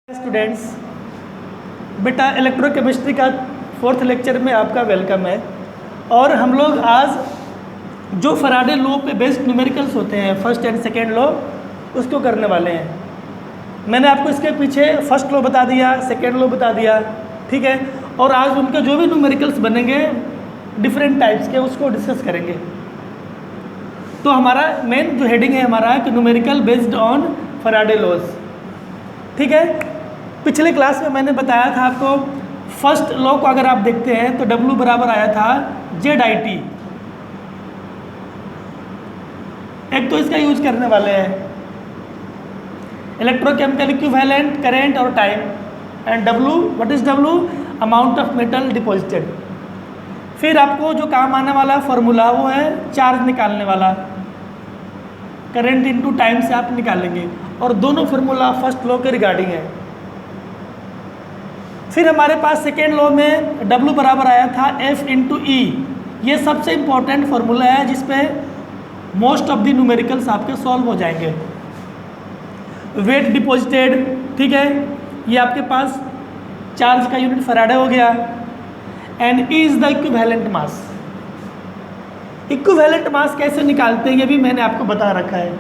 Students, बेटा electrochemistry का 4th lecture में आपका वेलकम है। और हम लोग आज जो फराडे लॉ पे बेस्ड न्यूमेरिकल्स होते हैं, फर्स्ट एंड सेकेंड लॉ, उसको करने वाले हैं। मैंने आपको इसके पीछे फर्स्ट लॉ बता दिया, सेकेंड लॉ बता दिया, ठीक है। और आज उनके जो भी न्यूमेरिकल्स बनेंगे डिफरेंट टाइप्स के, उसको डिस्कस करेंगे। तो हमारा मेन जो हेडिंग है हमारा कि numerical based on Faraday laws, ठीक है। पिछले क्लास में मैंने बताया था आपको, फर्स्ट लॉ को अगर आप देखते हैं तो W बराबर आया था ZIT। एक तो इसका यूज करने वाले हैं इलेक्ट्रोकेमिकल इक्विवेलेंट, करेंट और time. And W, what is W? Amount of metal deposited. फिर आपको जो काम आने वाला फॉर्मूला वो है चार्ज निकालने वाला, करेंट इनटू टाइम से आप निकालेंगे। और दोनों फार्मूला फर्स्ट लॉ के रिगार्डिंग है। फिर हमारे पास सेकेंड लॉ में W बराबर आया था F इंटू E। ये सबसे इम्पॉर्टेंट फार्मूला है जिसपे मोस्ट ऑफ द न्यूमेरिकल्स आपके सॉल्व हो जाएंगे। वेट डिपॉजिटेड, ठीक है, ये आपके पास चार्ज का यूनिट फराडे हो गया। And E is the equivalent mass. Equivalent mass कैसे निकालते हैं ये भी मैंने आपको बता रखा है।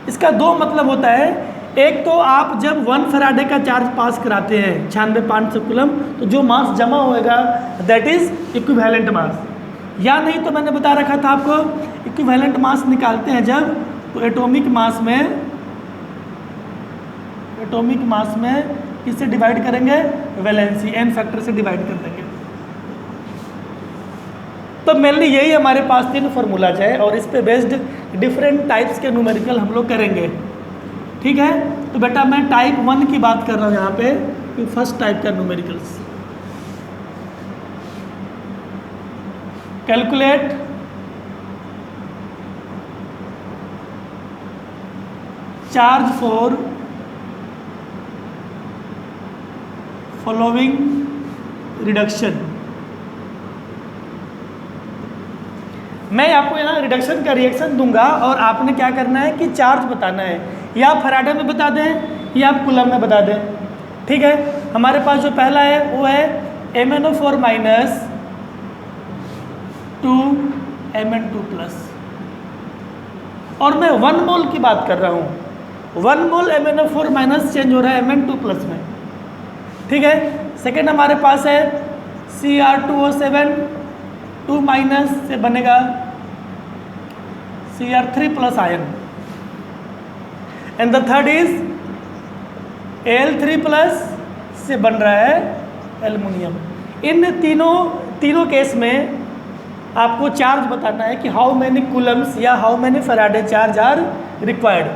इसका दो मतलब होता है, एक तो आप जब 1 फराडे का चार्ज पास कराते हैं 96,500 कूलम, तो जो मास जमा होएगा दैट इज इक्विवेलेंट मास। या नहीं तो मैंने बता रखा था आपको, इक्विवेलेंट मास निकालते हैं जब तो एटॉमिक मास में किससे डिवाइड करेंगे? वैलेंसी, n फैक्टर से डिवाइड कर देंगे। तो मेनली यही हमारे पास 3 फार्मूलाज है और इस पे बेस्ड डिफरेंट टाइप्स के न्यूमेरिकल हम लोग करेंगे, ठीक है। तो बेटा मैं टाइप 1 की बात कर रहा हूँ यहाँ पे, कि फर्स्ट टाइप का numericals. Calculate charge for following reduction. मैं आपको यहाँ रिडक्शन का रिएक्शन दूंगा और आपने क्या करना है कि चार्ज बताना है, या आप फराडे में बता दें या आप कूलम में बता दें, ठीक है। हमारे पास जो पहला है वो है MnO4 माइनस 2 Mn2 प्लस। और मैं 1 मोल की बात कर रहा हूँ। 1 मोल MnO4 माइनस चेंज हो रहा है Mn2 प्लस में, ठीक है। सेकेंड हमारे पास है Cr2O7 2 माइनस से बनेगा Cr3 plus ion. And the third is Al3 plus से बन रहा है एल्युमिनियम। इन तीनों केस में आपको चार्ज बताना है कि हाउ मैनी कूलम्स या how many Faraday charge are required.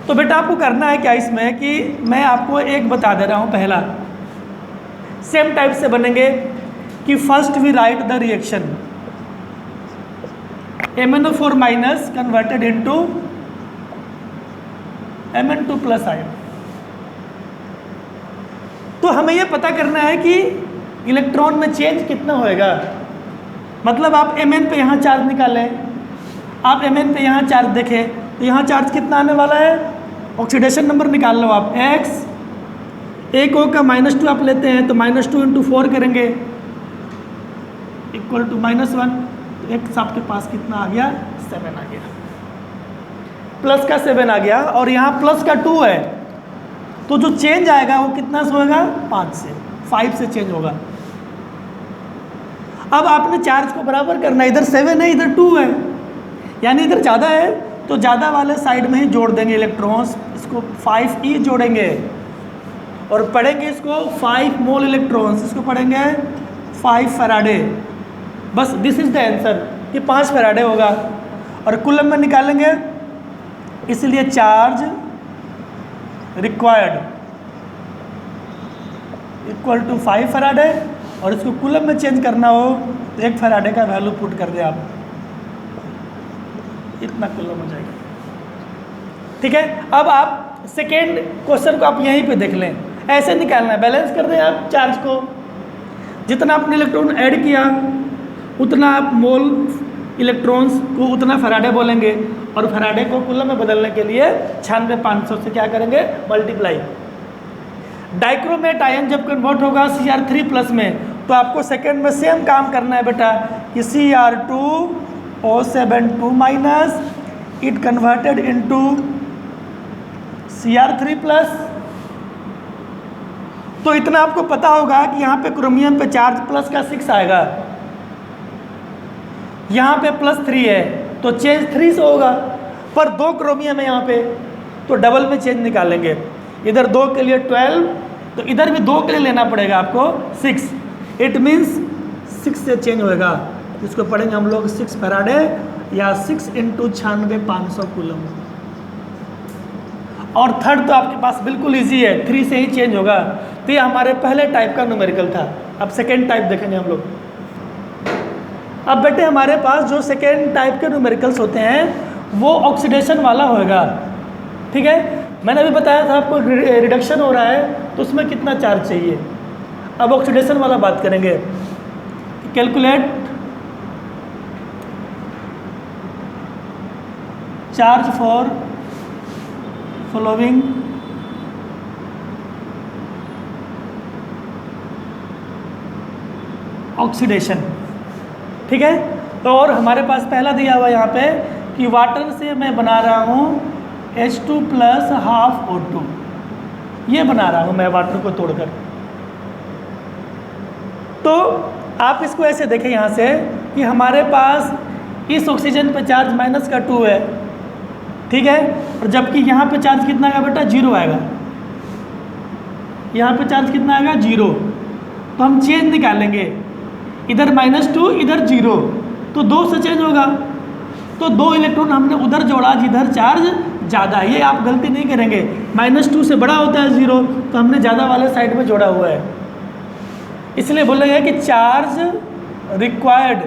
तो बेटा आपको करना है क्या इसमें कि मैं आपको एक बता दे रहा हूँ। पहला सेम टाइप से बनेंगे कि first we write the reaction MnO4 minus converted into Mn2 plus ion. तो हमें यह पता करना है कि इलेक्ट्रॉन में चेंज कितना होएगा। मतलब आप Mn पे यहाँ चार्ज निकालें, आप Mn पे यहाँ चार्ज देखें तो यहाँ चार्ज कितना आने वाला है। ऑक्सीडेशन नंबर निकाल लो आप, x एक O का -2 आप लेते हैं तो -2 इंटू 4 करेंगे इक्वल टू -1। तो x आपके पास कितना आ गया? 7 आ गया। प्लस का 7 आ गया और यहाँ प्लस का 2 है, तो जो चेंज आएगा वो कितना से होगा? 5 से चेंज होगा। अब आपने चार्ज को बराबर करना है, इधर 7 है इधर 2 है, यानी इधर ज़्यादा है तो ज़्यादा वाले साइड में ही जोड़ देंगे इलेक्ट्रॉन्स। इसको 5e जोड़ेंगे और पढ़ेंगे इसको 5 मोल इलेक्ट्रॉन्स, इसको पढ़ेंगे 5 फराडे। बस दिस इज द आंसर कि 5 फराडे होगा। और कूलम में निकालेंगे, इसलिए charge required equal to 5 Faraday. और इसको कूलम में चेंज करना हो तो 1 फराडे का वैल्यू पुट कर दे आप, इतना कूलम हो जाएगा, ठीक है। अब आप सेकेंड क्वेश्चन को आप यहीं पे देख लें, ऐसे निकालना है। बैलेंस कर दें आप चार्ज को, जितना आपने इलेक्ट्रॉन ऐड किया उतना आप मोल इलेक्ट्रॉन्स को उतना फैराडे बोलेंगे, और फैराडे को कूलम में बदलने के लिए 96,500 से क्या करेंगे, मल्टीप्लाई। डाइक्रोमेट आयन जब कन्वर्ट होगा Cr3+ में, तो आपको सेकेंड में सेम काम करना है बेटा कि Cr2O72- it converted into Cr3+। तो इतना आपको पता होगा कि यहाँ पे क्रोमियम पे चार्ज प्लस का 6 आएगा, यहाँ पे +3 है, तो चेंज 3 से होगा, पर 2 क्रोमियम है यहाँ पे, तो डबल में चेंज निकालेंगे। इधर 2 के लिए 12, तो इधर भी 2 के लिए लेना पड़ेगा आपको 6। इट मीन्स 6 से चेंज होएगा, इसको पढ़ेंगे हम लोग 6 फैराडे या 6 × 96,500 कूलम। और थर्ड तो आपके पास बिल्कुल इजी है, 3 से ही चेंज होगा। तो ये हमारे पहले टाइप का न्यूमेरिकल था। अब सेकेंड टाइप देखेंगे हम लोग। अब बेटे हमारे पास जो सेकेंड टाइप के न्यूमेरिकल्स होते हैं वो ऑक्सीडेशन वाला होएगा, ठीक है। मैंने अभी बताया था आपको रिडक्शन हो रहा है तो उसमें कितना चार्ज चाहिए। अब ऑक्सीडेशन वाला बात करेंगे। Calculate charge for following oxidation, ठीक है। तो और हमारे पास पहला दिया हुआ यहाँ पे कि वाटर से मैं बना रहा हूँ H2 + ½ O2, ये बना रहा हूँ मैं वाटर को तोड़कर। तो आप इसको ऐसे देखें यहाँ से कि हमारे पास इस ऑक्सीजन पे चार्ज -2 है, ठीक है, और जबकि यहाँ पे चार्ज कितना आएगा बेटा, 0 आएगा। यहाँ पे चार्ज कितना आएगा, 0। तो हम चेंज निकालेंगे, इधर -2 इधर 0, तो 2 से चेंज होगा। तो 2 इलेक्ट्रॉन हमने उधर जोड़ा जिधर चार्ज ज़्यादा है। ये आप गलती नहीं करेंगे, -2 से बड़ा होता है 0, तो हमने ज़्यादा वाले साइड में जोड़ा हुआ है। इसलिए बोलेंगे कि चार्ज रिक्वायर्ड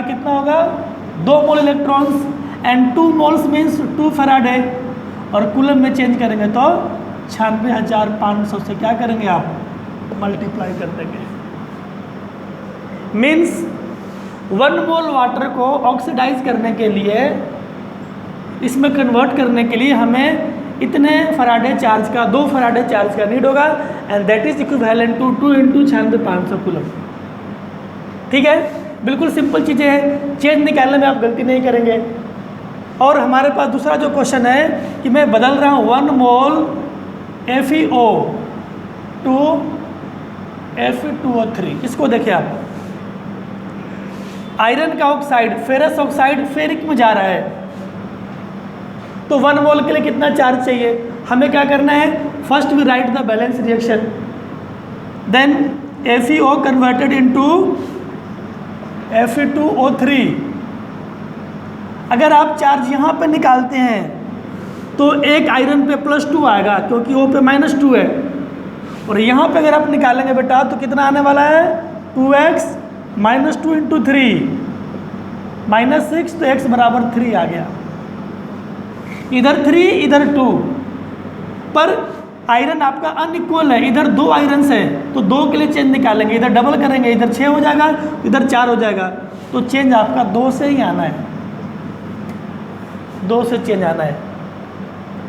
कितना होगा, 2 मोल electrons and 2 moles means 2 Faraday, और कूलम में चेंज करेंगे तो 96,500 से क्या करेंगे आप, मल्टीप्लाई कर देंगे। मीन्स 1 मोल वाटर को ऑक्सीडाइज करने के लिए, इसमें कन्वर्ट करने के लिए हमें इतने फैराडे चार्ज का, 2 फैराडे चार्ज का नीड होगा, and that is equivalent to 2 × 96,500 coulomb, ठीक है। बिल्कुल सिंपल चीज़ें हैं, चेंज निकालने में आप गलती नहीं करेंगे। और हमारे पास दूसरा जो क्वेश्चन है कि मैं बदल रहा हूँ 1 मोल FeO टू Fe2O3। इसको देखिए आप, आयरन का ऑक्साइड, फेरस ऑक्साइड फेरिक में जा रहा है, तो 1 मोल के लिए कितना चार्ज चाहिए। हमें क्या करना है, first we write the balance reaction, then FeO converted into Fe2O3। अगर आप चार्ज यहाँ पे निकालते हैं तो एक आयरन पे +2 आएगा क्योंकि O पे -2 है, और यहाँ पे अगर आप निकालेंगे बेटा तो कितना आने वाला है, 2x -2 × 3 -6, तो x बराबर 3 आ गया। इधर 3 इधर 2, पर आयरन आपका अनइक्वल है, इधर 2 आयरन्स हैं तो 2 के लिए चेंज निकालेंगे, इधर डबल करेंगे, इधर 6 हो जाएगा, इधर 4 हो जाएगा, तो चेंज आपका 2 से ही आना है, 2 से चेंज आना है,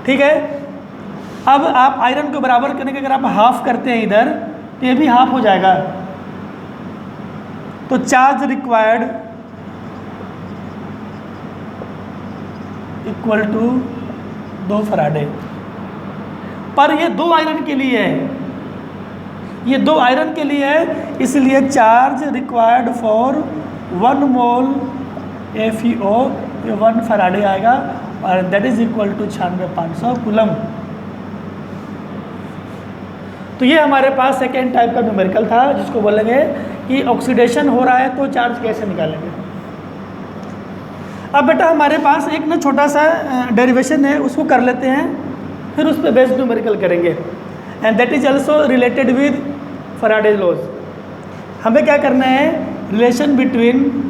ठीक है। अब आप आयरन को बराबर करने के अगर आप हाफ करते हैं इधर, तो ये भी हाफ हो जाएगा, तो charge required equal to 2 Faraday. पर ये 2 आयरन के लिए है, ये 2 आयरन के लिए है, इसलिए charge required for 1 mole FeO, ये 1 फैराडे आएगा, और that is equal to 96,500 coulomb. तो ये हमारे पास सेकेंड टाइप का न्यूमेरिकल था, जिसको बोलेंगे कि ऑक्सीडेशन हो रहा है तो चार्ज कैसे निकालेंगे। अब बेटा हमारे पास एक ना छोटा सा डेरिवेशन है, उसको कर लेते हैं, फिर उस पर बेस्ड न्यूमेरिकल करेंगे, and that is also related with Faraday laws. हमें क्या करना है, relation between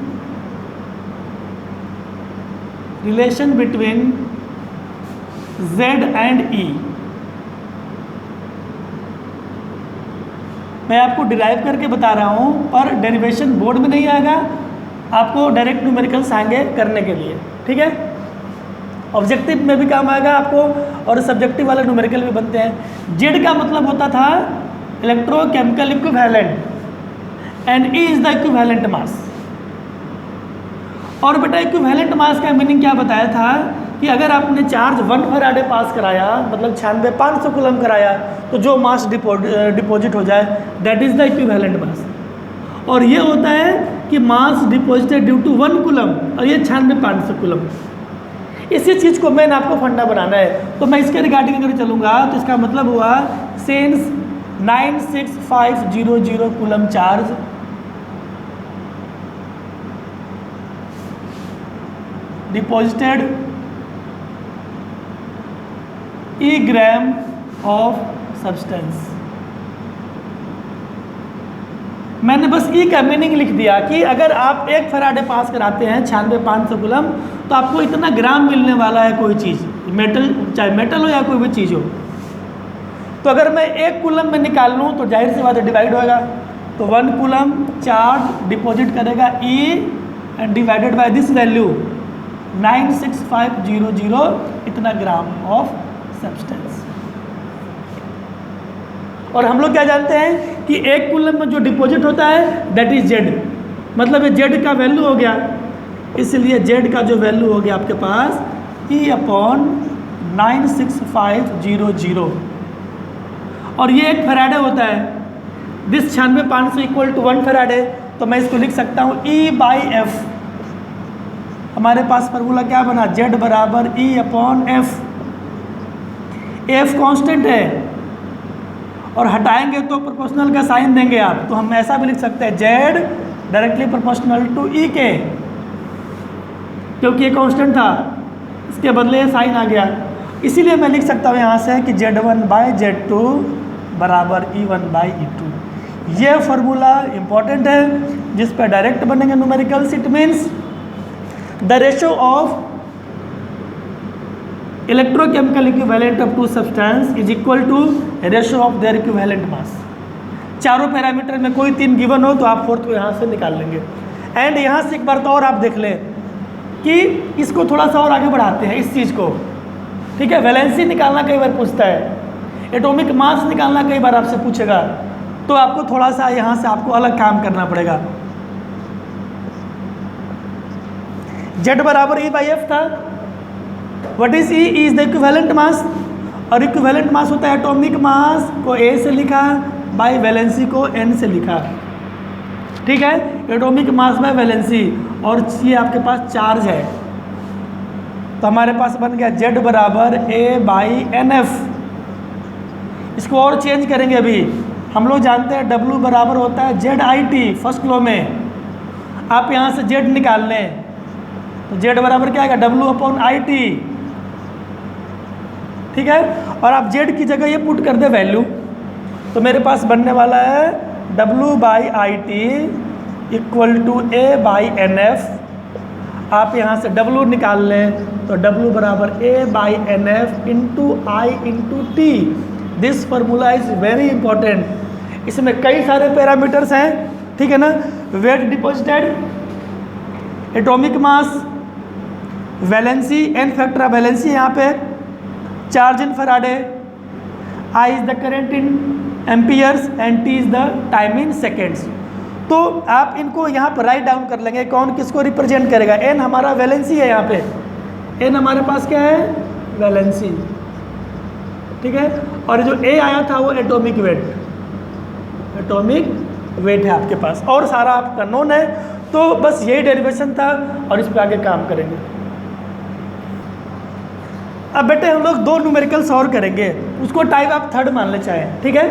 Z and E। मैं आपको डिराइव करके बता रहा हूँ, पर डेरिवेशन बोर्ड में नहीं आएगा, आपको डायरेक्ट न्यूमेरिकल्स आएंगे करने के लिए, ठीक है। ऑब्जेक्टिव में भी काम आएगा आपको, और सब्जेक्टिव वाले न्यूमेरिकल भी बनते हैं। जेड का मतलब होता था electrochemical equivalent, and E is the equivalent mass. और बेटा इक्विवेलेंट मास का मीनिंग क्या बताया था कि अगर आपने चार्ज 1 फैराडे पास कराया, मतलब 96,500 कूलम कराया, तो जो मास डिपॉजिट हो जाए that is the equivalent mass. और ये होता है कि मास डिपॉजिटेड ड्यू टू 1 कूलम, और ये 96,500 कूलम। इसी चीज़ को मैंने आपको फंडा बनाना है, तो मैं इसके रिगार्डिंग अगर चलूँगा तो इसका मतलब हुआ since 96500 coulomb charge deposited E gram of substance. मैंने बस E का मीनिंग लिख दिया कि अगर आप 1 फैराडे पास कराते हैं 96,500 कूलम, तो आपको इतना ग्राम मिलने वाला है कोई चीज़, मेटल, चाहे मेटल हो या कोई भी चीज़ हो। तो अगर मैं 1 कूलम में निकाल लूँ तो जाहिर सी बात है डिवाइड होगा, तो 1 कूलम चार्ज डिपॉजिट करेगा E and divided by this value 96500, इतना ग्राम ऑफ सब्सटेंस। और हम लोग क्या जानते हैं कि 1 कूलम में जो डिपॉजिट होता है दैट इज जेड, मतलब ये जेड का वैल्यू हो गया, इसलिए जेड का जो वैल्यू हो गया आपके पास E अपॉन 96500, और ये 1 फैराडे होता है। दिस 96,500 इक्वल टू 1 फैराडे, तो मैं इसको लिख सकता हूँ E/F। हमारे पास फार्मूला क्या बना, जेड बराबर E upon F. F constant है, और हटाएंगे तो प्रोपोर्शनल का साइन देंगे आप, तो हम ऐसा भी लिख सकते हैं Z directly proportional to E के, क्योंकि ये कांस्टेंट था, इसके बदले साइन आ गया। इसीलिए मैं लिख सकता हूँ यहाँ से कि Z1/Z2 बराबर E1/E2। ये फार्मूला इंपॉर्टेंट है जिस पर डायरेक्ट बनेंगे numericals. It means the ratio of electrochemical equivalent of two substance is equal to ratio of their equivalent mass. चारों पैरामीटर में कोई 3 गिवन हो तो आप 4th को यहाँ से निकाल लेंगे। एंड यहाँ से एक बार तो और आप देख लें कि इसको थोड़ा सा और आगे बढ़ाते हैं इस चीज़ को, ठीक है। वैलेंसी निकालना कई बार पूछता है, एटॉमिक मास निकालना कई बार आपसे पूछेगा, तो आपको थोड़ा सा यहाँ से आपको अलग काम करना पड़ेगा। जेड बराबर E/F था। What is E? Is the equivalent mass, और इक्विवेलेंट मास होता है एटॉमिक मास को A से लिखा बाय वैलेंसी को N से लिखा, ठीक है। एटॉमिक मास बाय वैलेंसी, और ये आपके पास चार्ज है, तो हमारे पास बन गया जेड बराबर A/NF। इसको और चेंज करेंगे। अभी हम लोग जानते हैं W बराबर होता है ZIT फर्स्ट लॉ में। आप यहाँ से Z निकाल लें तो Z बराबर क्या आएगा, W/IT, ठीक है। और आप Z की जगह ये पुट कर दे वैल्यू, तो मेरे पास बनने वाला है W/IT इक्वल टू A/NF। आप यहाँ से W निकाल लें तो W बराबर A/NF into I into T। This formula is very important. इसमें कई सारे पैरामीटर्स हैं, ठीक है ना। Weight deposited, atomic mass, valency, N factor of valency यहाँ पे, charge in Faraday, I is the current in amperes and T is the time in seconds. तो आप इनको यहाँ पर राइट डाउन कर लेंगे। कौन किसको रिप्रेजेंट करेगा, N हमारा वैलेंसी है, यहाँ पे N हमारे पास क्या है, वैलेंसी, ठीक है। और जो A आया था वो एटॉमिक वेट, एटॉमिक वेट है आपके पास, और सारा आपका नोन है। तो बस यही डेरिवेशन था, और इस पर आगे काम करेंगे। अब बेटे हम लोग 2 न्यूमेरिकल्स और करेंगे, उसको टाइप आप 3rd मान ले चाहे, ठीक है।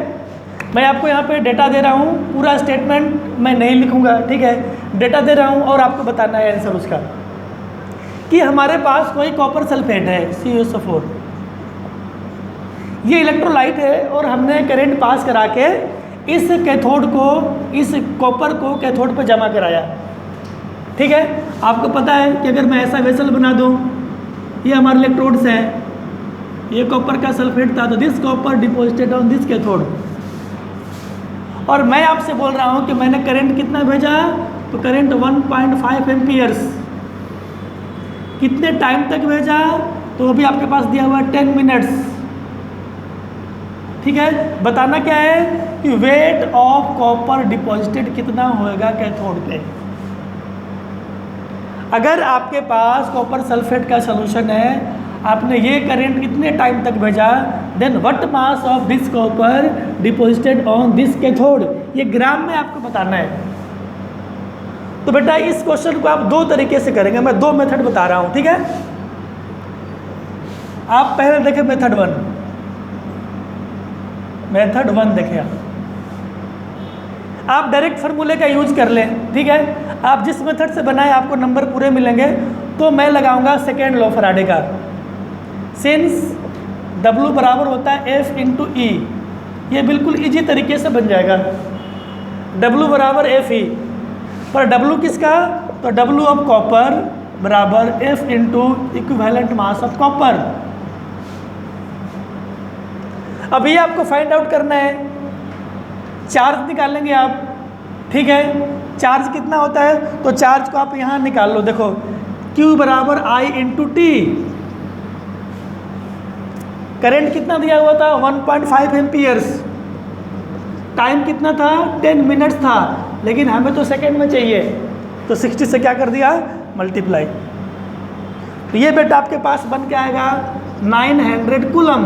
मैं आपको यहाँ पे डेटा दे रहा हूँ, पूरा स्टेटमेंट मैं नहीं लिखूँगा, ठीक है। डेटा दे रहा हूँ और आपको बताना है आंसर उसका, कि हमारे पास कोई कॉपर सल्फेट है CuSO4, ये इलेक्ट्रोलाइट है, और हमने करंट पास करा के इस कैथोड को, इस कॉपर को कैथोड पर जमा कराया, ठीक है। आपको पता है कि अगर मैं ऐसा वेसल बना दूँ, ये हमारे इलेक्ट्रोड्स हैं, ये कॉपर का सल्फेट था, तो this copper deposited on this cathode, और मैं आपसे बोल रहा हूँ कि मैंने करंट कितना भेजा, तो करंट 1.5 एम्पियर्स। कितने टाइम तक भेजा, तो अभी आपके पास दिया हुआ 10 मिनट्स। ठीक है, बताना क्या है कि वेट ऑफ कॉपर डिपॉजिटेड कितना होएगा कैथोड पे। अगर आपके पास कॉपर सल्फेट का सॉल्यूशन है, आपने ये करंट कितने टाइम तक भेजा, then what mass of this copper deposited on this cathode, ये ग्राम में आपको बताना है। तो बेटा इस क्वेश्चन को आप दो तरीके से करेंगे, मैं दो मेथड बता रहा हूँ। ठीक है, आप पहले देखें मेथड वन देखें। आप डायरेक्ट फार्मूले का यूज कर लें। ठीक है, आप जिस मेथड से बनाए आपको नंबर पूरे मिलेंगे। तो मैं लगाऊंगा सेकेंड लॉ फैराडे का, सिंस W बराबर होता है F इंटू ई। ये बिल्कुल इजी तरीके से बन जाएगा, W बराबर FE। पर W किसका, तो W ऑफ कॉपर बराबर F into equivalent mass of copper. अब ये आपको फाइंड आउट करना है, चार्ज निकालेंगे आप। ठीक है, चार्ज कितना होता है, तो चार्ज को आप यहाँ निकाल लो। देखो Q बराबर I इंटू टी। करंट कितना दिया हुआ था, 1.5 एम्पियर्स। टाइम कितना था, 10 मिनट्स था, लेकिन हमें तो सेकेंड में चाहिए, तो 60 से क्या कर दिया, मल्टीप्लाई। तो ये बेटा आपके पास बन के आएगा 900 कूलम।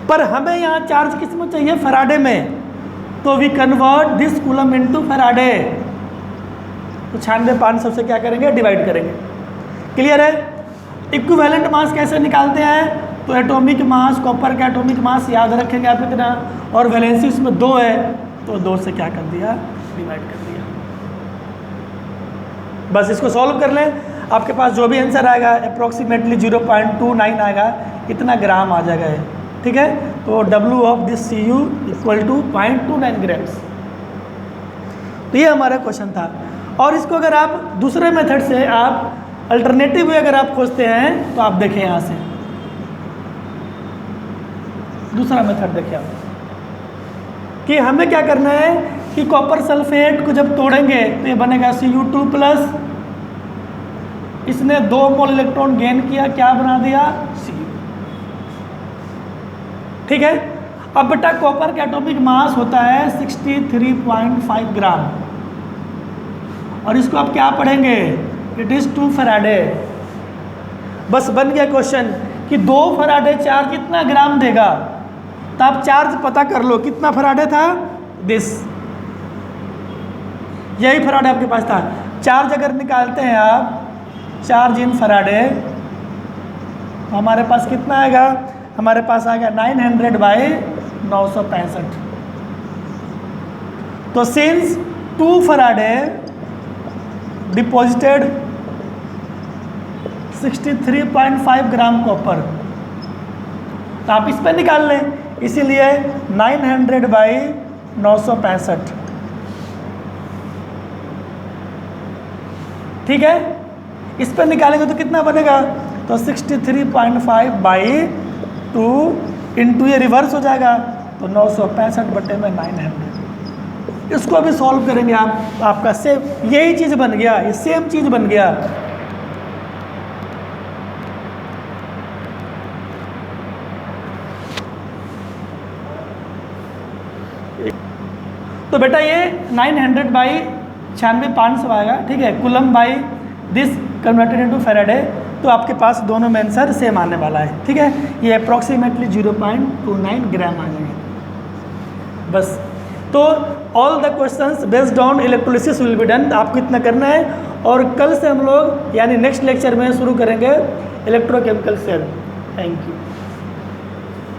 पर हमें यहाँ चार्ज किस में चाहिए, फैराडे में, तो we convert this coulomb into Faraday. तो 96,500 से क्या करेंगे, डिवाइड करेंगे। क्लियर है। इक्विवेलेंट मास कैसे निकालते हैं, तो एटॉमिक मास, कॉपर का एटॉमिक मास याद रखेंगे आप इतना, और वैलेंसी इसमें 2 है, तो 2 से क्या कर दिया, डिवाइड कर दिया। बस इसको सॉल्व कर लें, आपके पास जो भी आंसर आएगा अप्रॉक्सीमेटली 0.29 आएगा, इतना ग्राम आ जाएगा। ठीक है, तो W of this Cu equal to 0.29 grams. तो ये हमारा क्वेश्चन था। और इसको अगर आप दूसरे मेथड से आप अल्टरनेटिव वे अगर आप खोजते हैं, तो आप देखें यहाँ से दूसरा मेथड देखें आप, कि हमें क्या करना है कि कॉपर सल्फेट को जब तोड़ेंगे तो ये बनेगा Cu2 प्लस, इसने 2 मोल इलेक्ट्रॉन गेन किया, क्या बना दिया, Cu। ठीक है, अब बेटा कॉपर का एटॉमिक मास होता है 63.5 ग्राम, और इसको आप क्या पढ़ेंगे, इट इज 2 फैराडे। बस बन गया क्वेश्चन कि 2 फैराडे चार्ज कितना ग्राम देगा, तो आप चार्ज पता कर लो कितना फैराडे था, दिस, यही फैराडे आपके पास था। चार्ज अगर निकालते हैं आप, चार्ज इन फैराडे, तो हमारे पास कितना आएगा, हमारे पास आ गया 900 बाई 965। तो since 2 Faraday deposited 63.5 gram copper, तो आप इस पे निकाल लें, इसीलिए 900 बाई 965। ठीक है, इस पर निकालेंगे तो कितना बनेगा, तो 63.5 बाई 2 इंटू ये रिवर्स हो जाएगा, तो 965 बटे में 900। इसको अभी सॉल्व करेंगे आप, आपका सेम यही चीज़ बन गया, ये सेम चीज़ बन गया। तो बेटा ये 900 बाई 96,500 आएगा। ठीक है, coulomb by this converted into Faraday, तो आपके पास दोनों में आंसर सेम आने वाला है। ठीक है, ये अप्रॉक्सीमेटली 0.29 ग्राम आ जाएंगे। बस, तो all the questions based on electrolysis will be done. आपको इतना करना है, और कल से हम लोग यानी नेक्स्ट लेक्चर में शुरू करेंगे इलेक्ट्रोकेमिकल सेल। Thank you.